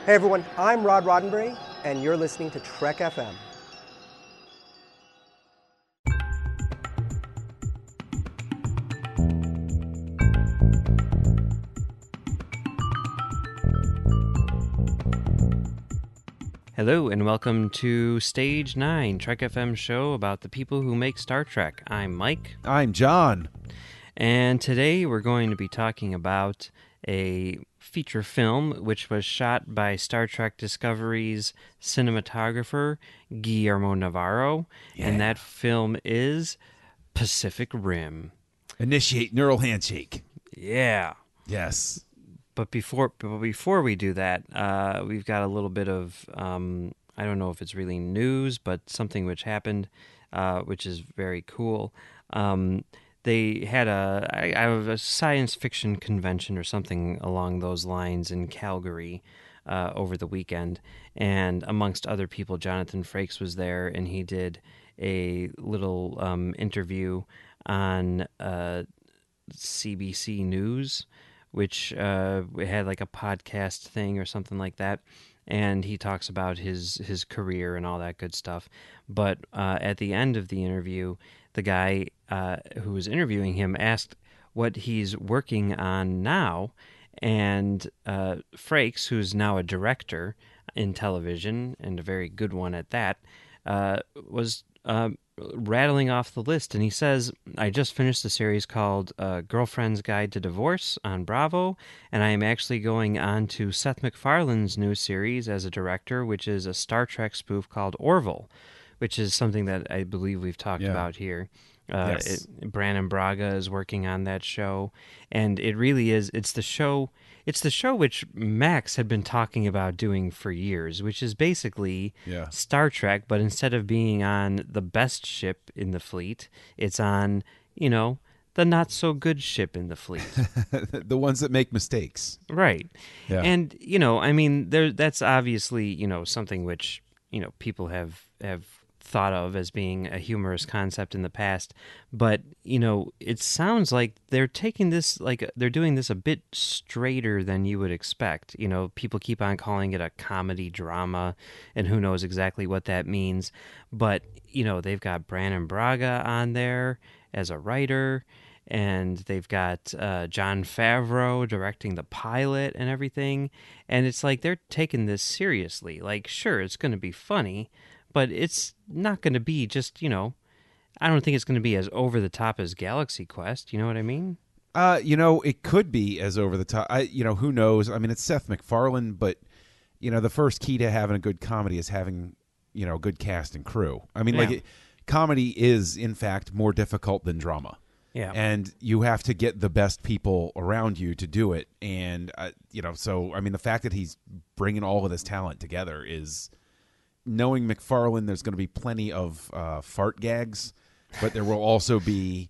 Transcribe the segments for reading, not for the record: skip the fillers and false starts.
Hey everyone, I'm Rod Roddenberry, and you're listening to Trek FM. Hello and welcome to Stage 9, Trek FM show about the people who make Star Trek. I'm Mike. I'm John. And today we're going to be talking about a feature film which was shot by Star Trek Discovery's cinematographer, Guillermo Navarro. Yeah. And that film is Pacific Rim. Initiate neural handshake. Yeah. Yes. But before we do that, we've got a little bit of, I don't know if it's really news, but something which happened, which is very cool. They had a science fiction convention or something along those lines in Calgary over the weekend. And amongst other people, Jonathan Frakes was there, and he did a little interview on CBC News, which had like a podcast thing or something like that, and he talks about his career and all that good stuff. But at the end of the interview, the guy who was interviewing him asked what he's working on now, and Frakes, who's now a director in television, and a very good one at that, was rattling off the list, and he says, I just finished a series called Girlfriend's Guide to Divorce on Bravo, and I am actually going on to Seth MacFarlane's new series as a director, which is a Star Trek spoof called Orville, which is something that I believe we've talked about here. Yes. Brannon Braga is working on that show, and it really is, it's the show which Max had been talking about doing for years, which is basically Star Trek, but instead of being on the best ship in the fleet, it's on, the not-so-good ship in the fleet. The ones that make mistakes. Right. Yeah. And, that's obviously, something which, people have thought of as being a humorous concept in the past, but it sounds like they're taking this, like they're doing this a bit straighter than you would expect. People keep on calling it a comedy drama, and who knows exactly what that means, but they've got Brannon Braga on there as a writer, and they've got Jon Favreau directing the pilot and everything, and it's like they're taking this seriously. Like, sure, it's going to be funny, but it's not going to be just, I don't think it's going to be as over the top as Galaxy Quest. You know what I mean? It could be as over the top. Who knows? I mean, it's Seth MacFarlane, but, the first key to having a good comedy is having, a good cast and crew. I mean, comedy is, in fact, more difficult than drama. Yeah. And you have to get the best people around you to do it. And, so, I mean, the fact that he's bringing all of this talent together is... Knowing MacFarlane, there's going to be plenty of fart gags, but there will also be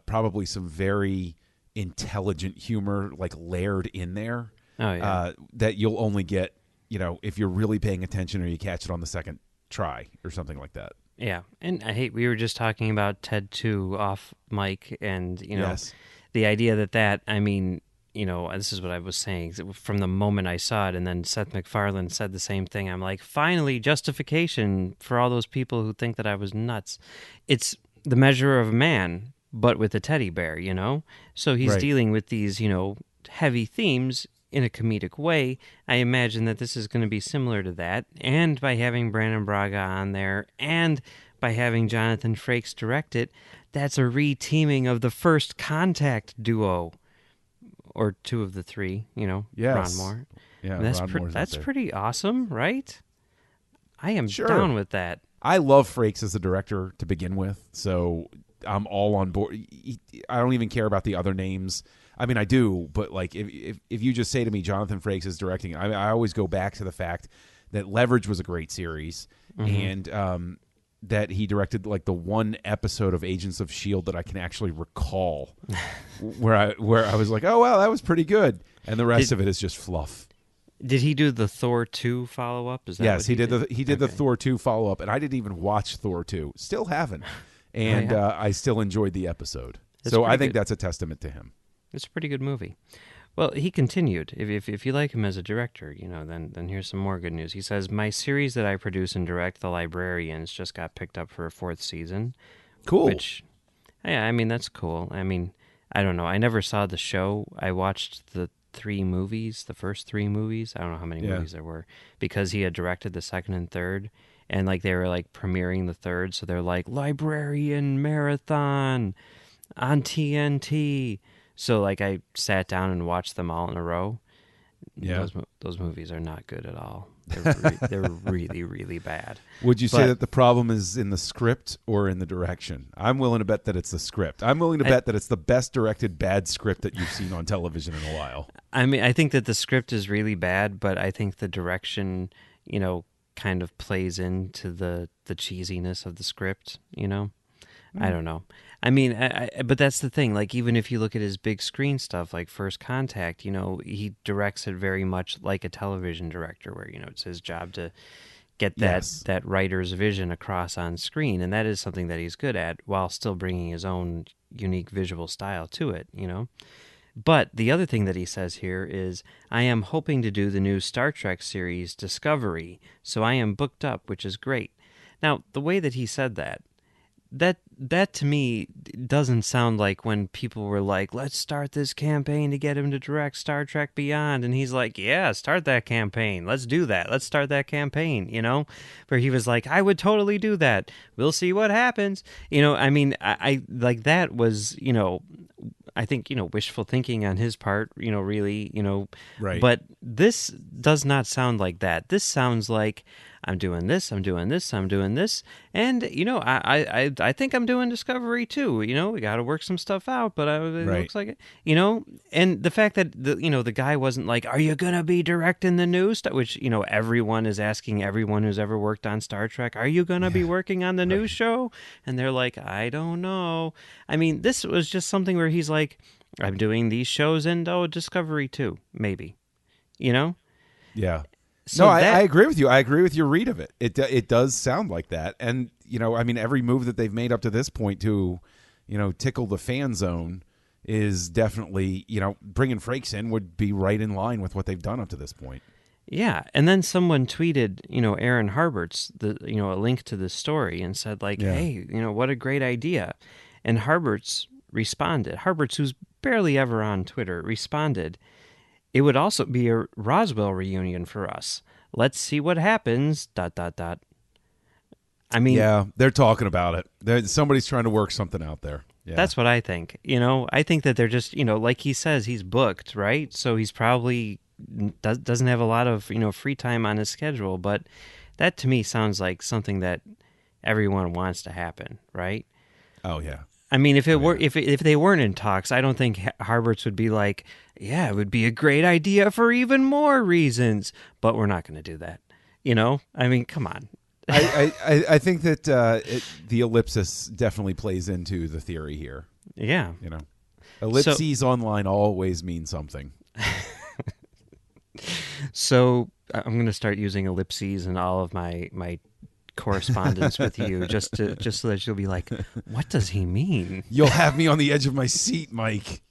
probably some very intelligent humor, like layered in there. Oh, yeah. That you'll only get, if you're really paying attention or you catch it on the second try or something like that. Yeah, and we were just talking about Ted 2 off mic, and Yes. the idea that I mean, this is what I was saying from the moment I saw it, and then Seth MacFarlane said the same thing. I'm like, finally, justification for all those people who think that I was nuts. It's The Measure of a Man, but with a teddy bear, So he's Right. dealing with these, heavy themes in a comedic way. I imagine that this is going to be similar to that, and by having Brannon Braga on there, and by having Jonathan Frakes direct it, that's a re-teaming of the First Contact duo. Or two of the three, Yes. Ron Moore. Yeah, And that's Ron Moore's out that's there. pretty awesome, right? I am Sure. down with that. I love Frakes as a director to begin with, so I'm all on board. I don't even care about the other names. I mean, I do, but like if you just say to me Jonathan Frakes is directing, I always go back to the fact that Leverage was a great series, and that he directed like the one episode of Agents of S.H.I.E.L.D. that I can actually recall, where I was like, oh wow, that was pretty good, and the rest of it is just fluff. Did he do the Thor 2 follow-up? Is that Yes, what he did. The Okay. Thor 2 follow-up, and I didn't even watch Thor 2. Still haven't. And yeah. I still enjoyed the episode. That's So I pretty think good. that's a testament to him. It's a pretty good movie. Well, he continued. If you like him as a director, then here's some more good news. He says, "My series that I produce and direct, The Librarians, just got picked up for a 4th season." Cool. Which, yeah, I mean, that's cool. I mean, I don't know. I never saw the show. I watched the first 3 movies. I don't know how many movies there were, because he had directed the 2nd and 3rd, and like they were like premiering the 3rd, so they're like Librarian Marathon on TNT. So like I sat down and watched them all in a row. Yeah. Those movies are not good at all. They're really, really bad. Would you say that the problem is in the script or in the direction? I'm willing to bet that it's the script. I'm willing to bet that it's the best directed bad script that you've seen on television in a while. I mean, I think that the script is really bad, but I think the direction, kind of plays into the cheesiness of the script, I don't know. I mean, but that's the thing. Like, even if you look at his big screen stuff, like First Contact, he directs it very much like a television director, where it's his job to get that writer's vision across on screen, and that is something that he's good at, while still bringing his own unique visual style to it. But the other thing that he says here is, "I am hoping to do the new Star Trek series Discovery, so I am booked up, which is great." Now, the way that he said that to me doesn't sound like when people were like, "Let's start this campaign to get him to direct Star Trek Beyond," and he's like, "Yeah, start that campaign. Let's do that. Let's start that campaign," where he was like, "I would totally do that. We'll see what happens." I mean, I like that was, I think, wishful thinking on his part, really, Right. But this does not sound like that. This sounds like, I'm doing this, I'm doing this, I'm doing this, and I think I'm doing Discovery too. We got to work some stuff out, but it looks like it. And the fact that the guy wasn't like, "Are you gonna be directing the new stuff?" Which everyone is asking everyone who's ever worked on Star Trek, "Are you gonna be working on the new show?" And they're like, "I don't know." I mean, this was just something where he's like, "I'm doing these shows and Discovery too, maybe," Yeah. So no, I agree with you. I agree with your read of it. It does sound like that. And, I mean, every move that they've made up to this point to, tickle the fan zone is definitely, bringing Frakes in would be right in line with what they've done up to this point. Yeah, and then someone tweeted, Aaron Harbert's, a link to this story, and said like, "Hey, what a great idea." And Harbert's responded. Harbert's, who's barely ever on Twitter, responded, "It would also be a Roswell reunion for us. Let's see what happens, ... I mean... Yeah, they're talking about it. Somebody's trying to work something out there. Yeah. That's what I think. I think that they're just, like he says, he's booked, right? So he's probably doesn't have a lot of, free time on his schedule. But that to me sounds like something that everyone wants to happen, right? Oh, yeah. I mean, if they weren't in talks, I don't think Harberts would be like, "Yeah, it would be a great idea for even more reasons," but we're not going to do that. I mean, come on. I think that the ellipsis definitely plays into the theory here. Yeah. Ellipses online always mean something. So I'm going to start using ellipses in all of my correspondence with you, just so that you'll be like, "What does he mean?" You'll have me on the edge of my seat, Mike.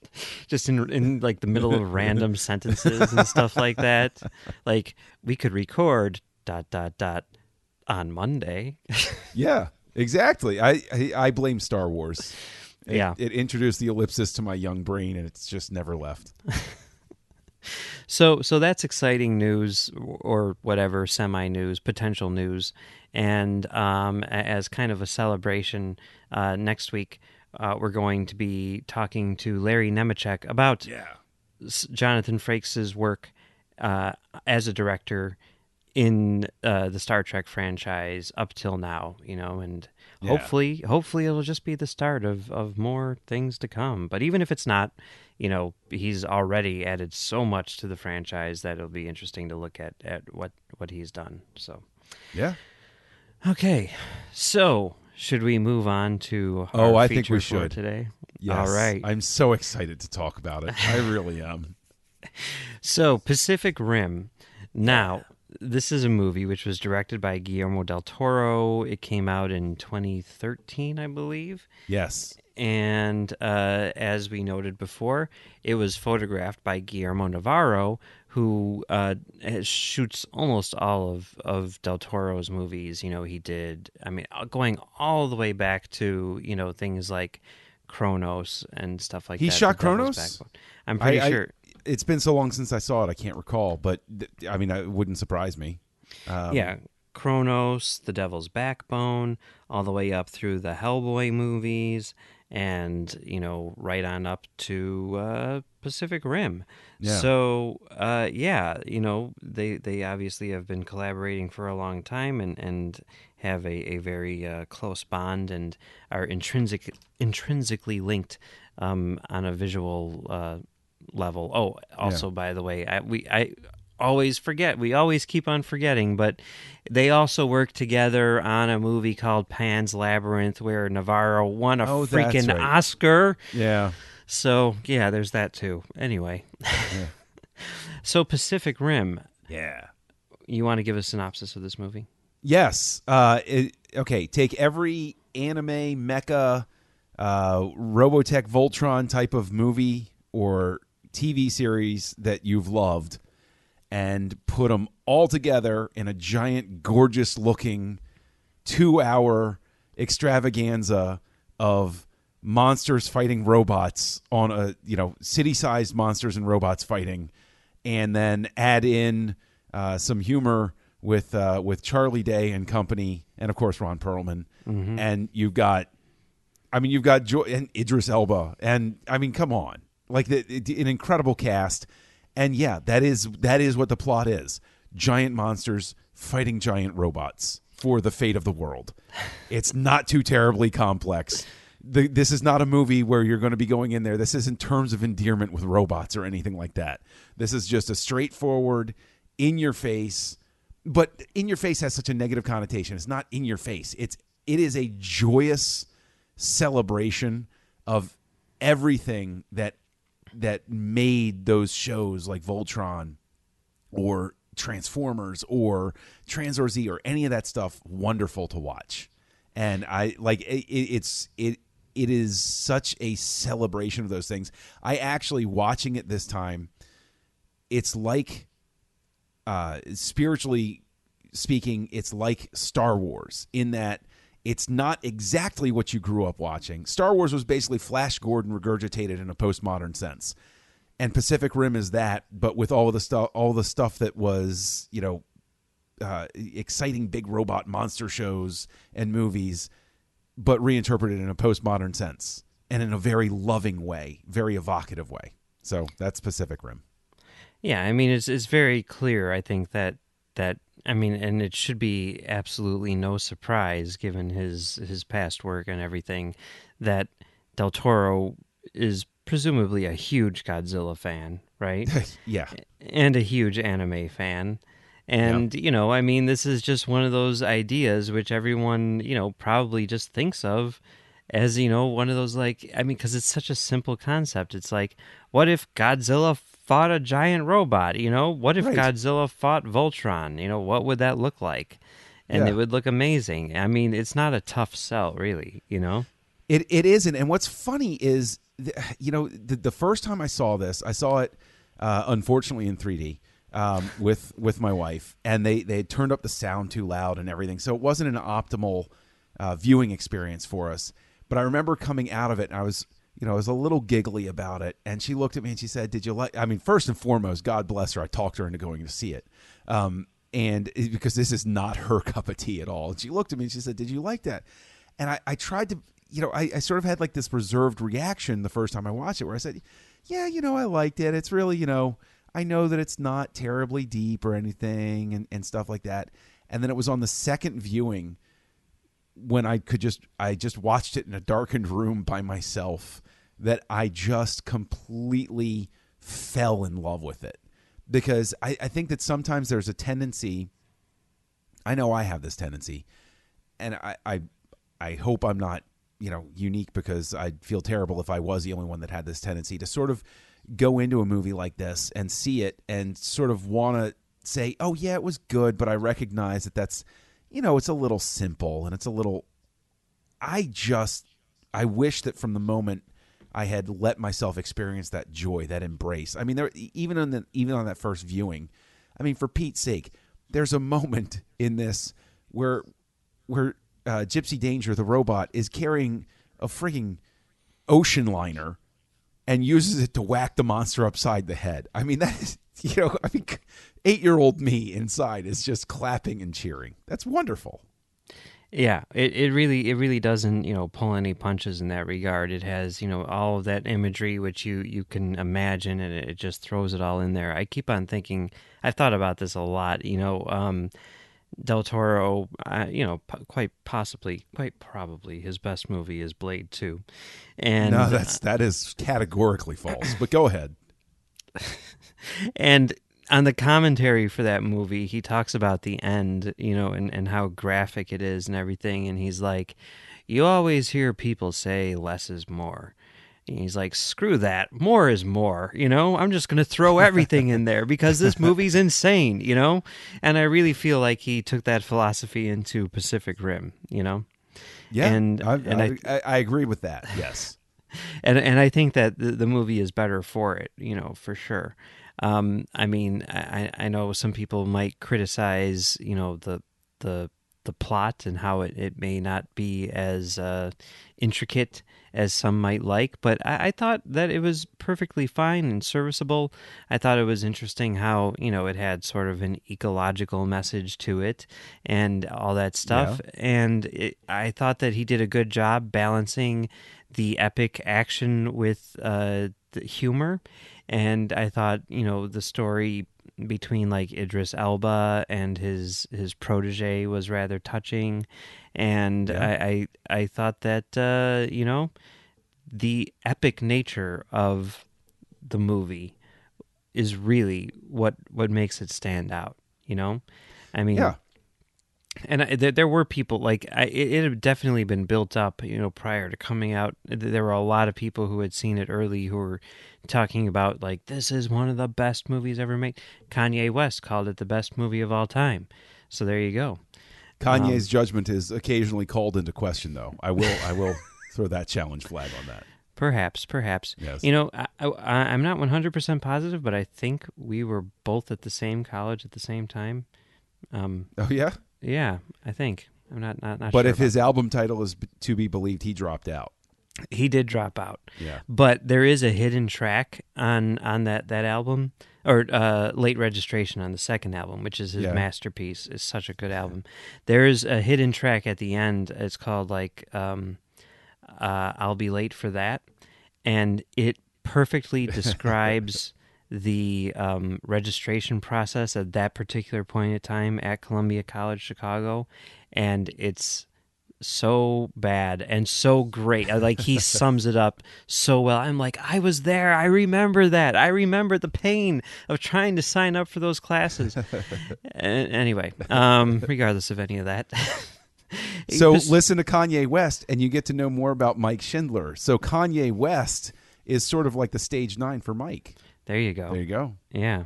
Just in like the middle of random sentences and stuff like that. Like, "We could record ... on Monday." Yeah, exactly. I blame Star Wars. It introduced the ellipsis to my young brain, and it's just never left. So that's exciting news, or whatever, semi-news, potential news. And as kind of a celebration, next week we're going to be talking to Larry Nemechek about Jonathan Frakes' work as a director in the Star Trek franchise up till now, and hopefully it'll just be the start of more things to come. But even if it's not, he's already added so much to the franchise that it'll be interesting to look at what he's done. So, yeah. Okay, so should we move on to our I feature think we for should today? Yes. All right. I'm so excited to talk about it. I really am. So, Pacific Rim. Now, this is a movie which was directed by Guillermo del Toro. It came out in 2013, I believe. Yes. And as we noted before, it was photographed by Guillermo Navarro, who shoots almost all of Del Toro's movies. He did, going all the way back to, things like Kronos and stuff like He that. shot The Devil's Kronos? Backbone. I'm pretty sure. It's been so long since I saw it, I can't recall. But it wouldn't surprise me. Yeah, Kronos, The Devil's Backbone, all the way up through the Hellboy movies, and right on up to Pacific Rim. Yeah. So they obviously have been collaborating for a long time and have a very close bond and are intrinsically linked on a visual level. Oh, also, by the way, I always forget. We always keep on forgetting, but they also worked together on a movie called Pan's Labyrinth, where Navarro won a freaking right. Oscar. Yeah. So yeah, there's that too. Anyway, so Pacific Rim. Yeah. You want to give a synopsis of this movie? Yes. Okay. Take every anime, mecha, Robotech, Voltron type of movie or TV series that you've loved, and put them all together in a giant, gorgeous-looking 2-hour extravaganza of monsters fighting robots on a city-sized monsters and robots fighting, and then add in some humor with Charlie Day and company, and of course Ron Perlman, and you've got Joy and Idris Elba, and come on, like an incredible cast. And yeah, that is what the plot is. Giant monsters fighting giant robots for the fate of the world. It's not too terribly complex. This is not a movie where you're going to be going in there. This isn't terms of endearment with robots or anything like that. This is just a straightforward, in your face. But in your face has such a negative connotation. It's not in your face. It is a joyous celebration of everything that made those shows like Voltron or Transformers or Transor Z or any of that stuff wonderful to watch. And I like it is such a celebration of those things. I actually, watching it this time, it's like spiritually speaking, it's like Star Wars in that it's not exactly what you grew up watching. Star Wars was basically Flash Gordon regurgitated in a postmodern sense. And Pacific Rim is that, but with all the stuff that was, exciting big robot monster shows and movies, but reinterpreted in a postmodern sense and in a very loving way, very evocative way. So that's Pacific Rim. Yeah, it's very clear, I think, that and it should be absolutely no surprise, given his past work and everything, that Del Toro is presumably a huge Godzilla fan, right? Yeah. And a huge anime fan. And, this is just one of those ideas which everyone, probably just thinks of as, one of those, because it's such a simple concept. It's like, what if Godzilla fought a giant robot? What if Godzilla fought Voltron? What would that look like? And it would look amazing. It's not a tough sell, really, It isn't. And what's funny is, the first time I saw this, I saw it, unfortunately, in 3D. With my wife, and they had turned up the sound too loud and everything, so it wasn't an optimal viewing experience for us. But I remember coming out of it, and I was a little giggly about it. And she looked at me and she said, "Did you like?" First and foremost, God bless her, I talked her into going to see it, because this is not her cup of tea at all. And she looked at me and she said, "Did you like that?" And I tried to, I sort of had like this reserved reaction the first time I watched it, where I said, "Yeah, I liked it. It's really, I know that it's not terribly deep or anything and stuff like that." And then it was on the second viewing when I just watched it in a darkened room by myself that I just completely fell in love with it. Because I think that sometimes there's a tendency, I know I have this tendency, and I hope I'm not, unique, because I'd feel terrible if I was the only one that had this tendency to sort of go into a movie like this and see it and sort of want to say, "Oh yeah, it was good," but I recognize that that's, it's a little simple and it's a little, I I wish that from the moment I had let myself experience that joy, that embrace. I mean, even on that first viewing, I mean, for Pete's sake, there's a moment in this where Gypsy Danger, the robot, is carrying a frigging ocean liner and uses it to whack the monster upside the head. I mean, that is, 8-year-old me inside is just clapping and cheering. That's wonderful. Yeah, it really doesn't, pull any punches in that regard. It has, all of that imagery which you can imagine, and it just throws it all in there. I keep on thinking, I've thought about this a lot, Del Toro, quite probably his best movie is Blade 2. And no, that is categorically false, but go ahead. And on the commentary for that movie, he talks about the end, and how graphic it is and everything. And he's like, you always hear people say less is more. And he's like, screw that. More is more, I'm just going to throw everything in there because this movie's insane, And I really feel like he took that philosophy into Pacific Rim, Yeah, I agree with that, yes. And I think that the movie is better for it, for sure. I mean, I know some people might criticize, the plot and how it may not be as intricate as some might like, but I thought that it was perfectly fine and serviceable. I thought it was interesting how, it had sort of an ecological message to it and all that stuff. Yeah. And I thought that he did a good job balancing the epic action with the humor. And I thought, the story between like Idris Elba and his protege was rather touching. And yeah. I thought that, the epic nature of the movie is really what makes it stand out, I mean, yeah. And there were people like it had definitely been built up, prior to coming out. There were a lot of people who had seen it early who were talking about like, this is one of the best movies ever made. Kanye West called it the best movie of all time. So there you go. Kanye's judgment is occasionally called into question, though. I will throw that challenge flag on that. Perhaps. Yes. I'm not 100% positive, but I think we were both at the same college at the same time. Oh yeah. Yeah, I think. I'm not sure. But if his album title is to be believed, he dropped out. He did drop out. Yeah. But there is a hidden track on that album, or Late Registration on the second album, which is his masterpiece. It's such a good album. There's a hidden track at the end. It's called like I'll Be Late for That. And it perfectly describes the registration process at that particular point in time at Columbia College Chicago, and it's so bad and so great. Like, he sums it up so well. I'm like, I was there. I remember that. I remember the pain of trying to sign up for those classes. Anyway, regardless of any of that. So listen to Kanye West and you get to know more about Mike Schindler. So Kanye West is sort of like the stage 9 for Mike. There you go. There you go. Yeah.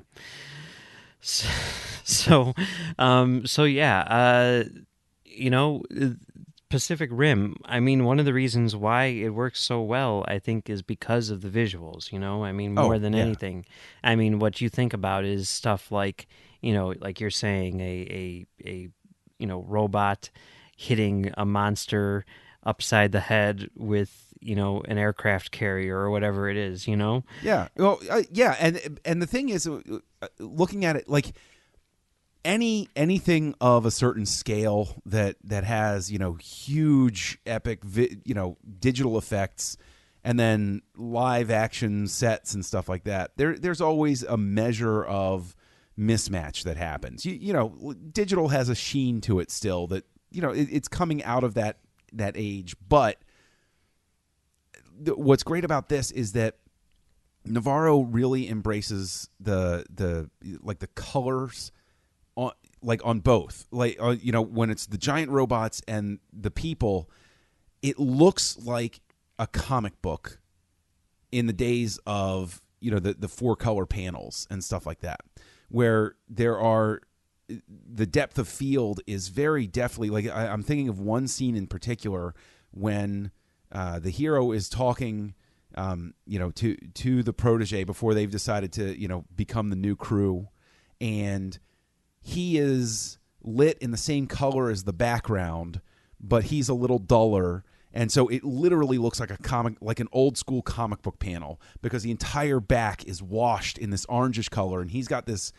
So yeah, Pacific Rim, I mean, one of the reasons why it works so well, I think, is because of the visuals, I mean, more than anything. I mean, what you think about is stuff like, like you're saying, a robot hitting a monster upside the head with, an aircraft carrier or whatever it is, Yeah. Well, yeah. And the thing is, looking at it, like anything of a certain scale that has, huge epic, digital effects and then live action sets and stuff like that, there's always a measure of mismatch that happens. Digital has a sheen to it still that, it's coming out of that age, but what's great about this is that Navarro really embraces the colors on both. When it's the giant robots and the people, it looks like a comic book in the days of, the 4-color panels and stuff like that, where the depth of field is very definitely, like, I'm thinking of one scene in particular when the hero is talking, to the protege before they've decided to, become the new crew, and he is lit in the same color as the background, but he's a little duller. And so it literally looks like like an old school comic book panel, because the entire back is washed in this orangish color, and he's got this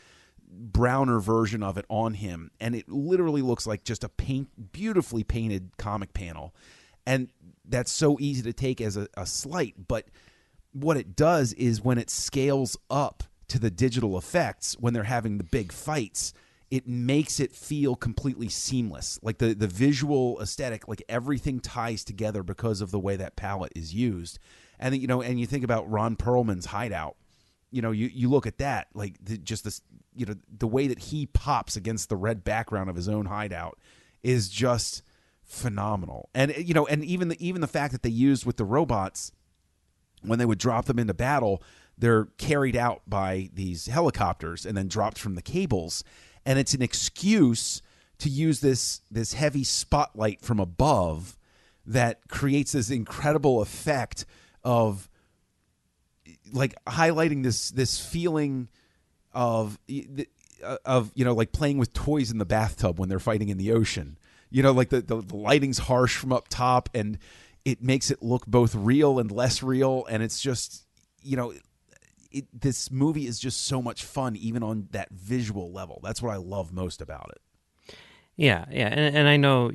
browner version of it on him, and it literally looks like just a beautifully painted comic panel. And that's so easy to take as a slight, but what it does is when it scales up to the digital effects, when they're having the big fights, it makes it feel completely seamless. Like the visual aesthetic, like everything ties together because of the way that palette is used. And and you think about Ron Perlman's hideout. You look at that, like the way that he pops against the red background of his own hideout is just phenomenal. And and even the fact that they used with the robots, when they would drop them into battle, they're carried out by these helicopters and then dropped from the cables. And it's an excuse to use this heavy spotlight from above that creates this incredible effect of like highlighting this feeling of like playing with toys in the bathtub when they're fighting in the ocean. Like the lighting's harsh from up top, and it makes it look both real and less real. And it's just, this movie is just so much fun, even on that visual level. That's what I love most about it. Yeah. And I know,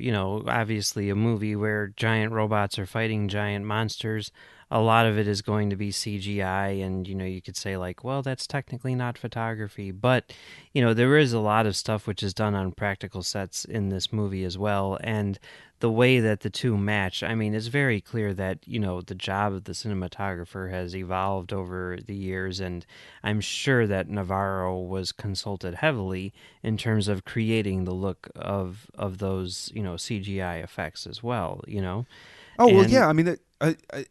obviously a movie where giant robots are fighting giant monsters, a lot of it is going to be CGI, and, you could say like, well, that's technically not photography, but, there is a lot of stuff which is done on practical sets in this movie as well, and the way that the two match, I mean, it's very clear that, the job of the cinematographer has evolved over the years, and I'm sure that Navarro was consulted heavily in terms of creating the look of those, CGI effects as well, Oh, well, yeah. I mean,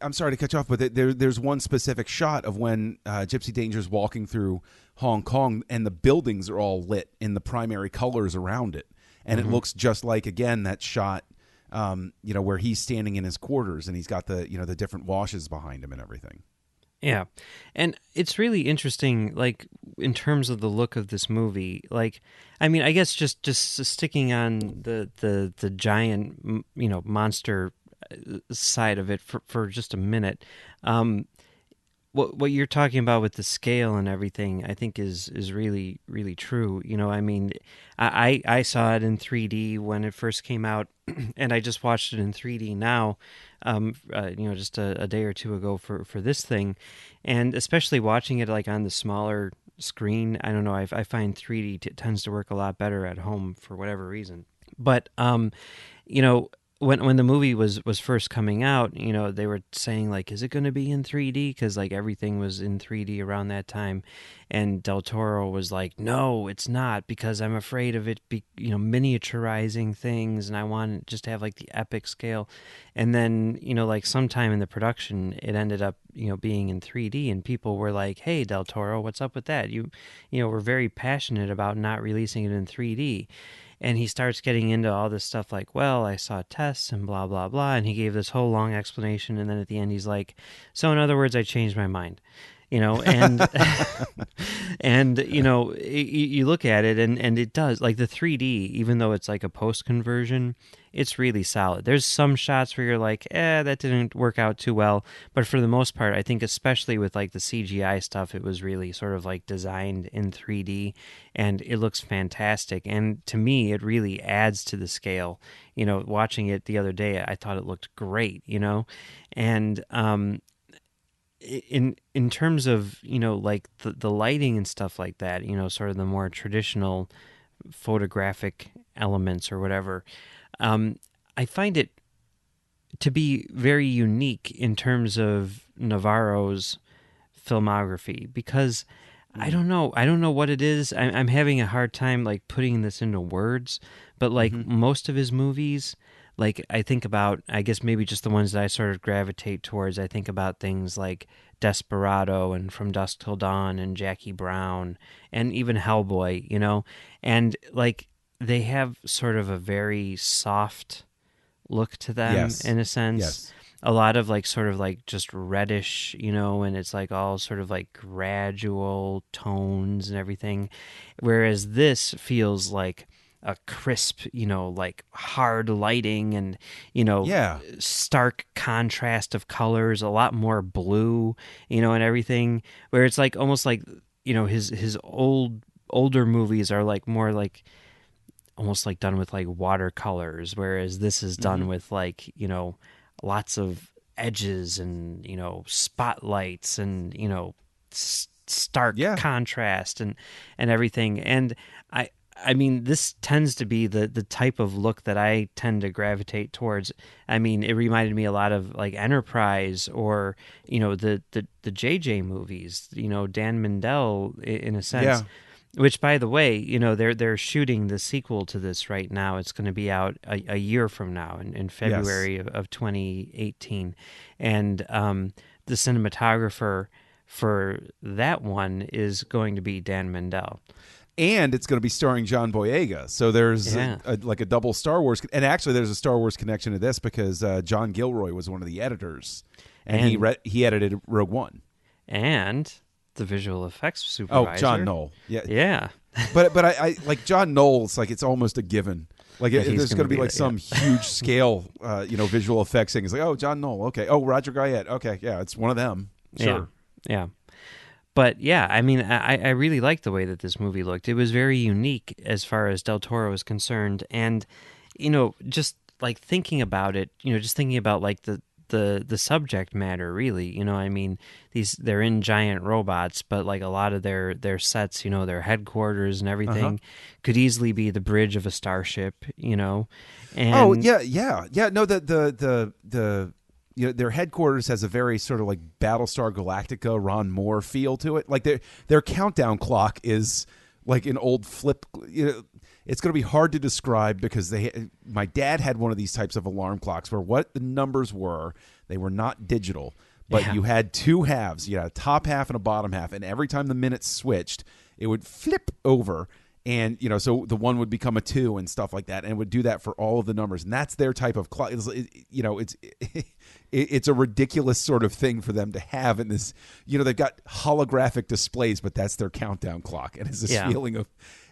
I'm sorry to cut you off, but there's one specific shot of when Gypsy Danger's walking through Hong Kong, and the buildings are all lit in the primary colors around it. And it looks just like, again, that shot, where he's standing in his quarters and he's got the different washes behind him and everything. Yeah. And it's really interesting, like, in terms of the look of this movie. Like, I mean, I guess just sticking on the giant, monster side of it for just a minute. What you're talking about with the scale and everything, I think is really, really true. I mean, I saw it in 3D when it first came out, and I just watched it in 3D now, just a day or two ago for this thing, and especially watching it like on the smaller screen. I don't know. I find 3D tends to work a lot better at home for whatever reason. But when the movie was first coming out, they were saying like, is it going to be in 3D? Because like everything was in 3D around that time, and Del Toro was like, no, it's not, because I'm afraid of it miniaturizing things, and I want it just to have like the epic scale. And then like sometime in the production, it ended up being in 3D, and people were like, hey, Del Toro, what's up with that? You were very passionate about not releasing it in 3D. And he starts getting into all this stuff like, well, I saw tests and blah, blah, blah. And he gave this whole long explanation. And then at the end, he's like, so in other words, I changed my mind. And and you look at it, and it does, like the 3D, even though it's like a post conversion, it's really solid. There's some shots where you're like, that didn't work out too well, but for the most part, I think especially with like the CGI stuff, it was really sort of like designed in 3D, and it looks fantastic. And to me, it really adds to the scale. Watching it the other day, I thought it looked great. And in terms of like the lighting and stuff like that, sort of the more traditional photographic elements or whatever, I find it to be very unique in terms of Navarro's filmography, because I don't know what it is. I'm having a hard time like putting this into words, but like most of his movies, like I think about, I guess maybe just the ones that I sort of gravitate towards, I think about things like Desperado and From Dusk Till Dawn and Jackie Brown and even Hellboy, and like they have sort of a very soft look to them, Yes. in a sense. Yes. a lot of like sort of like just reddish, and it's like all sort of like gradual tones and everything, whereas this feels like a crisp, like hard lighting and, Yeah. stark contrast of colors, a lot more blue, and everything, where it's like almost like, his older movies are like more like almost like done with like watercolors, whereas this is done with like, lots of edges and, spotlights and, stark Yeah. contrast and everything. And I mean, this tends to be the type of look that I tend to gravitate towards. I mean, it reminded me a lot of like Enterprise or, the JJ movies, Dan Mindell in a sense. Yeah. Which, by the way, they're shooting the sequel to this right now. It's going to be out a year from now in February of 2018. And the cinematographer for that one is going to be Dan Mindell. And it's going to be starring John Boyega. So there's like a double Star Wars. And actually, there's a Star Wars connection to this because John Gilroy was one of the editors. And he edited Rogue One. And the visual effects supervisor. Oh, John Knoll. Yeah. Yeah. But I like John Knoll. It's like it's almost a given. Like there's going to be like some huge scale, visual effects thing. It's like, oh, John Knoll. Okay. Oh, Roger Guyette. Okay. Yeah, it's one of them. Sure. Yeah. But yeah, I mean, I really liked the way that this movie looked. It was very unique as far as Del Toro is concerned. And, just like thinking about it, just thinking about like the subject matter, really, I mean, they're in giant robots, but like a lot of their sets, their headquarters and everything could easily be the bridge of a starship, And No, the their headquarters has a very sort of like Battlestar Galactica, Ron Moore feel to it. Like their countdown clock is like an old flip. It's going to be hard to describe because my dad had one of these types of alarm clocks where what the numbers were, they were not digital, but you had two halves. You had a top half and a bottom half, and every time the minutes switched, it would flip over. And, so the one would become a 2 and stuff like that. And it would do that for all of the numbers. And that's their type of clock. It's a ridiculous sort of thing for them to have in this. They've got holographic displays, but that's their countdown clock. And it's this feeling of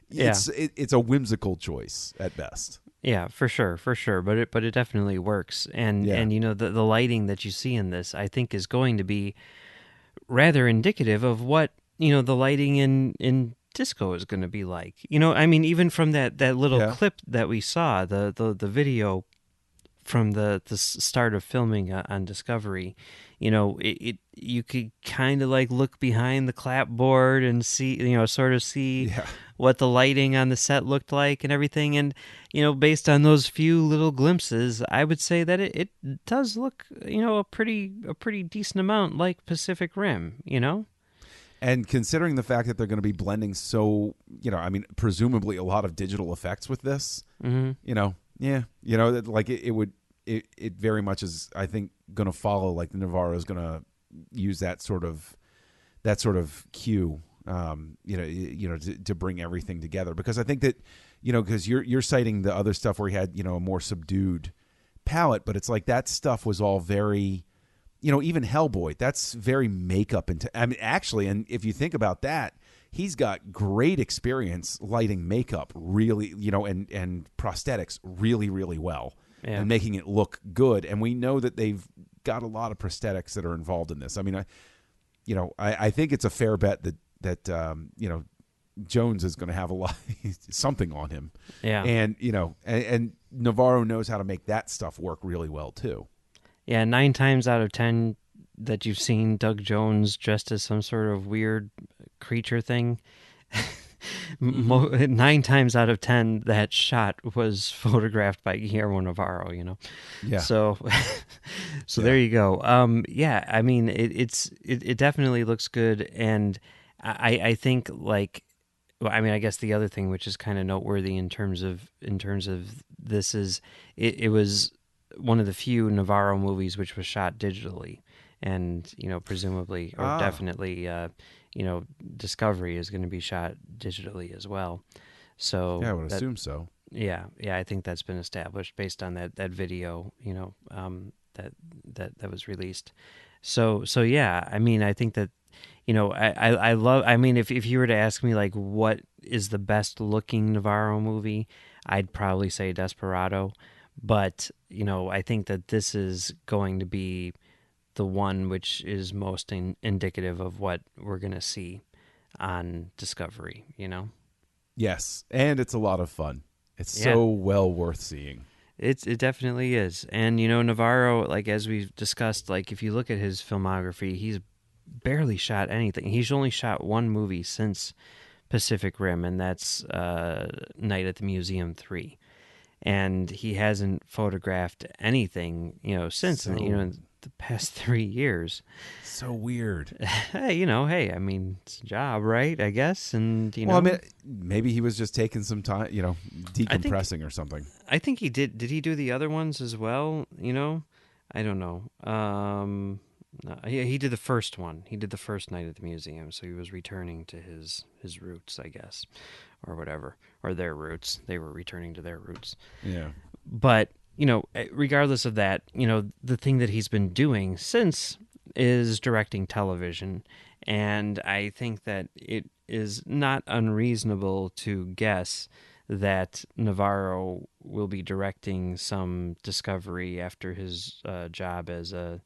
it's a whimsical choice at best. Yeah, for sure. But it definitely works. And the lighting that you see in this, I think, is going to be rather indicative of what, the lighting in disco is going to be like. I mean, even from that little clip that we saw, the video from the start of filming on Discovery, you could kind of like look behind the clapboard and see, sort of see what the lighting on the set looked like and everything. And, based on those few little glimpses, I would say that it does look, a pretty decent amount like Pacific Rim, And considering the fact that they're going to be blending presumably a lot of digital effects with this, it very much is, I think, going to follow like Navarro is going to use that sort of cue, to bring everything together. Because I think that, because you're citing the other stuff where he had, a more subdued palette, but it's like that stuff was all very. Even Hellboy, that's very makeup. And if you think about that, he's got great experience lighting makeup really, and prosthetics really, really well and making it look good. And we know that they've got a lot of prosthetics that are involved in this. I mean, I think it's a fair bet that Jones is going to have a lot, something on him. Yeah. And, and Navarro knows how to make that stuff work really well too. Yeah, 9 times out of 10 that you've seen Doug Jones dressed as some sort of weird creature thing, 9 times out of 10 that shot was photographed by Guillermo Navarro, Yeah. So there you go. I mean, it definitely looks good, and I think like. Well, I mean, I guess the other thing which is kind of noteworthy in terms of this is it was one of the few Navarro movies which was shot digitally, and presumably or definitely Discovery is going to be shot digitally as well. So I would assume so. Yeah, I think that's been established based on that video. that was released. So yeah, I mean, I think that, you know, I love. I mean, if you were to ask me like what is the best looking Navarro movie, I'd probably say Desperado. But you know, I think that this is going to be the one which is most indicative of what we're going to see on Discovery. You know. Yes, and it's a lot of fun. It's Yeah. so well worth seeing. It definitely is. And, you know, Navarro, like, as we've discussed, like, if you look at his filmography, he's barely shot anything. He's only shot one movie since Pacific Rim, and that's Night at the Museum 3. And he hasn't photographed anything, you know, since, So- you know, in the past 3 years. So weird. Hey, you know, I mean, it's a job, right? I guess. And, you know. Well, I mean, maybe he was just taking some time, you know, decompressing or something. I think he did. Did he do the other ones as well? You know, I don't know. No, he did the first one. He did the first Night at the Museum, so he was returning to his roots, I guess, or whatever, or their roots. They were returning to their roots. Yeah. But you know, regardless of that, you know, the thing that he's been doing since is directing television, and I think that it is not unreasonable to guess that Navarro will be directing some Discovery after his job as a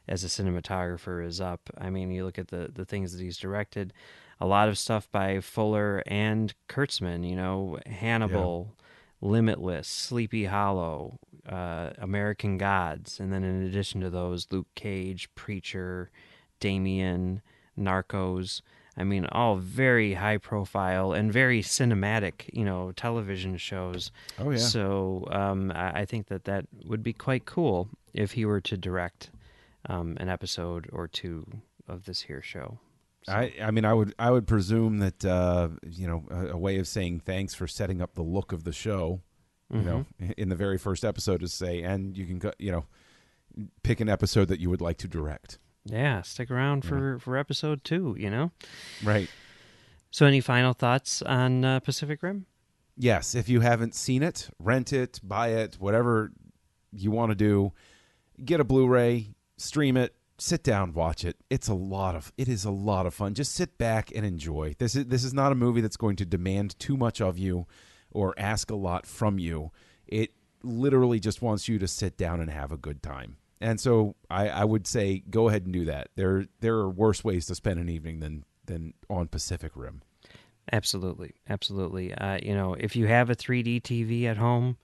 cinematographer is up. I mean, you look at the things that he's directed, a lot of stuff by Fuller and Kurtzman, you know, Hannibal, Limitless, Sleepy Hollow, American Gods, and then in addition to those, Luke Cage, Preacher, Damien, Narcos. I mean, all very high profile and very cinematic, you know, television shows. Oh, yeah. So I think that would be quite cool if he were to direct an episode or two of this here show. So. I mean, I would presume that you know, a way of saying thanks for setting up the look of the show, you know, in the very first episode is say, and you can you know, pick an episode that you would like to direct. Yeah, stick around for episode 2, you know? Right. So any final thoughts on Pacific Rim? Yes, if you haven't seen it, rent it, buy it, whatever you want to do, get a Blu-ray, stream it, sit down, watch it. It is a lot of fun. Just sit back and enjoy. This is not a movie that's going to demand too much of you or ask a lot from you. It literally just wants you to sit down and have a good time. And so I would say go ahead and do that. There are worse ways to spend an evening than on Pacific Rim. Absolutely. You know, if you have a 3D TV at home,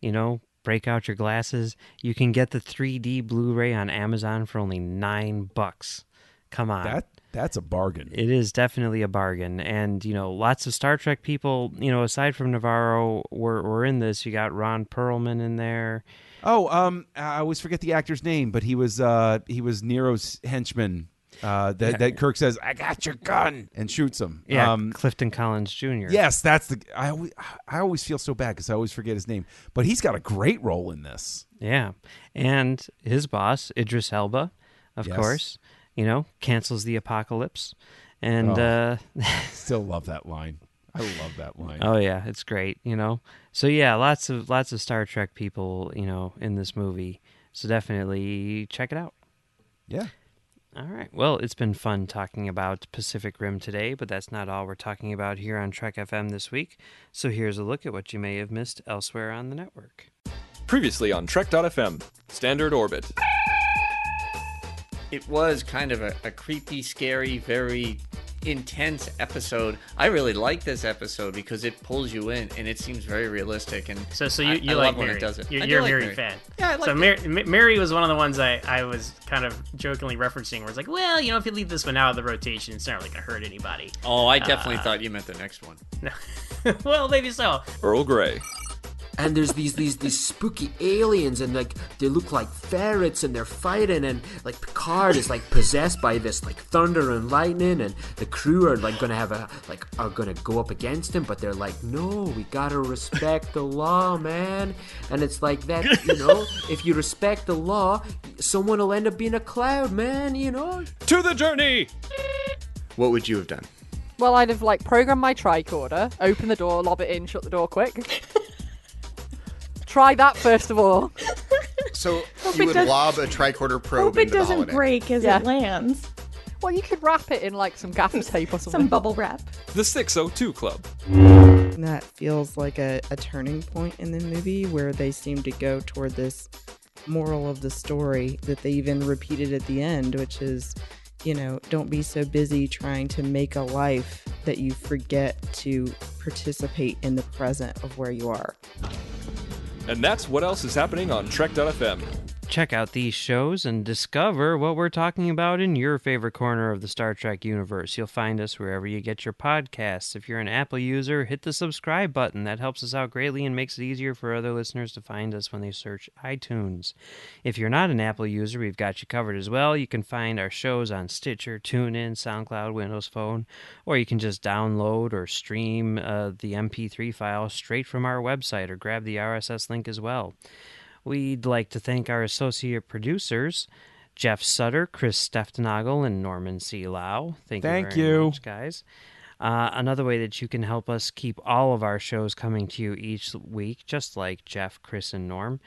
you know, break out your glasses. You can get the 3D Blu-ray on Amazon for only $9. Come on. That's a bargain. It is definitely a bargain. And, you know, lots of Star Trek people, you know, aside from Navarro, were in this. You got Ron Perlman in there. Oh, I always forget the actor's name, but he was Nero's henchman. That Kirk says, "I got your gun," and shoots him. Yeah, Clifton Collins Jr. Yes, that's the. I always feel so bad because I always forget his name, but he's got a great role in this. Yeah, and his boss Idris Elba, of course, you know, cancels the apocalypse, and still love that line. I love that line. Oh yeah, it's great. You know, so yeah, lots of Star Trek people, you know, in this movie. So definitely check it out. Yeah. All right. Well, it's been fun talking about Pacific Rim today, but that's not all we're talking about here on Trek FM this week. So here's a look at what you may have missed elsewhere on the network. Previously on Trek.fm, Standard Orbit. It was kind of a creepy, scary, very intense episode. I really like this episode because it pulls you in and it seems very realistic. And So I you love like when Mary. it does it. You're I a do like Mary Mary. fan. Yeah, I like so it. Mary was one of the ones I was kind of jokingly referencing where it's like, well, you know, if you leave this one out of the rotation, it's not really going to hurt anybody. Oh, I definitely thought you meant the next one. No. Well, maybe so. Earl Grey. And there's these spooky aliens, and like they look like ferrets, and they're fighting, and like Picard is like possessed by this like thunder and lightning, and the crew are like are gonna go up against him, but they're like, no, we gotta respect the law, man. And it's like that, you know, if you respect the law, someone will end up being a cloud, man, you know. To the journey! What would you have done? Well, I'd have like programmed my tricorder, open the door, lob it in, shut the door quick. Try that first of all. So you would lob a tricorder probe Hope it into the doesn't holodeck. break as Yeah. it lands. Well, you could wrap it in like some gaffer tape or something. Some bubble wrap. The 602 Club. That feels like a turning point in the movie where they seem to go toward this moral of the story that they even repeated at the end, which is, don't be so busy trying to make a life that you forget to participate in the present of where you are. And that's what else is happening on Trek.fm. Check out these shows and discover what we're talking about in your favorite corner of the Star Trek universe. You'll find us wherever you get your podcasts. If you're an Apple user, hit the subscribe button. That helps us out greatly and makes it easier for other listeners to find us when they search iTunes. If you're not an Apple user, we've got you covered as well. You can find our shows on Stitcher, TuneIn, SoundCloud, Windows Phone, or you can just download or stream the MP3 file straight from our website or grab the RSS link as well. We'd like to thank our associate producers, Jeff Sutter, Chris Steftenagel, and Norman C. Lau. Thank you very much, guys. Another way that you can help us keep all of our shows coming to you each week, just like Jeff, Chris, and Norm,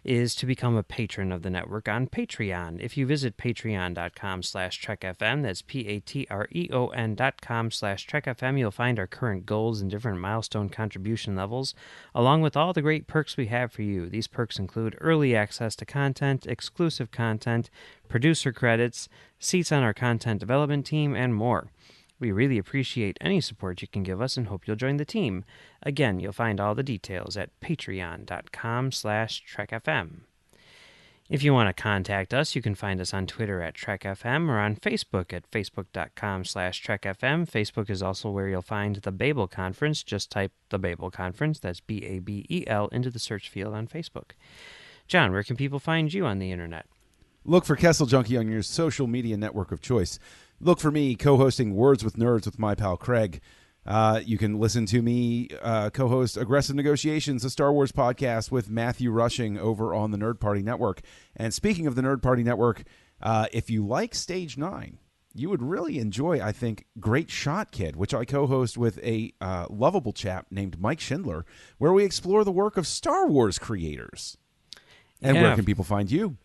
is to become a patron of the network on Patreon. If you visit patreon.com/trekfm, that's patreon.com/trekfm, you'll find our current goals and different milestone contribution levels, along with all the great perks we have for you. These perks include early access to content, exclusive content, producer credits, seats on our content development team, and more. We really appreciate any support you can give us and hope you'll join the team. Again, you'll find all the details at patreon.com/trekfm. If you want to contact us, you can find us on Twitter at TrekFM or on Facebook at facebook.com/TrekFM. Facebook is also where you'll find the Babel Conference. Just type the Babel Conference, that's Babel, into the search field on Facebook. John, where can people find you on the internet? Look for Kessel Junkie on your social media network of choice. Look for me co-hosting Words with Nerds with my pal Craig. You can listen to me co-host Aggressive Negotiations, a Star Wars podcast with Matthew Rushing over on the Nerd Party Network. And speaking of the Nerd Party Network, if you like Stage 9, you would really enjoy, I think, Great Shot Kid, which I co-host with a lovable chap named Mike Schindler, where we explore the work of Star Wars creators. And where can people find you?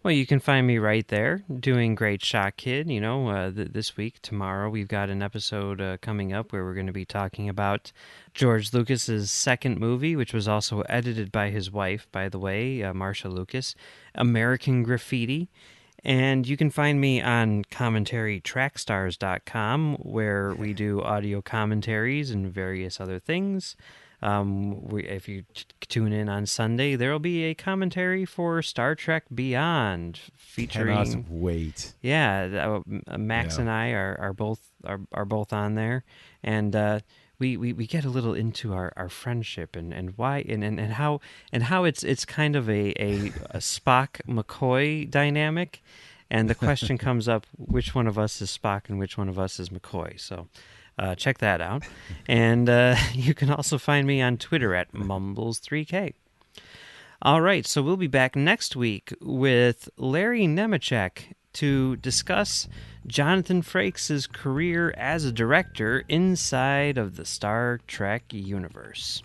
Well, you can find me right there doing Great Shot Kid. This week, tomorrow, we've got an episode coming up where we're going to be talking about George Lucas's second movie, which was also edited by his wife, by the way, Marsha Lucas, American Graffiti. And you can find me on commentarytrackstars.com, where we do audio commentaries and various other things. If you tune in on Sunday, there will be a commentary for Star Trek Beyond featuring. Cannot wait. Yeah, Max and I are both on there, and we get a little into our friendship and why and how it's kind of a Spock McCoy dynamic, and the question comes up: which one of us is Spock and which one of us is McCoy? So. Check that out. And you can also find me on Twitter at Mumbles3K. All right, so we'll be back next week with Larry Nemechek to discuss Jonathan Frakes' career as a director inside of the Star Trek universe.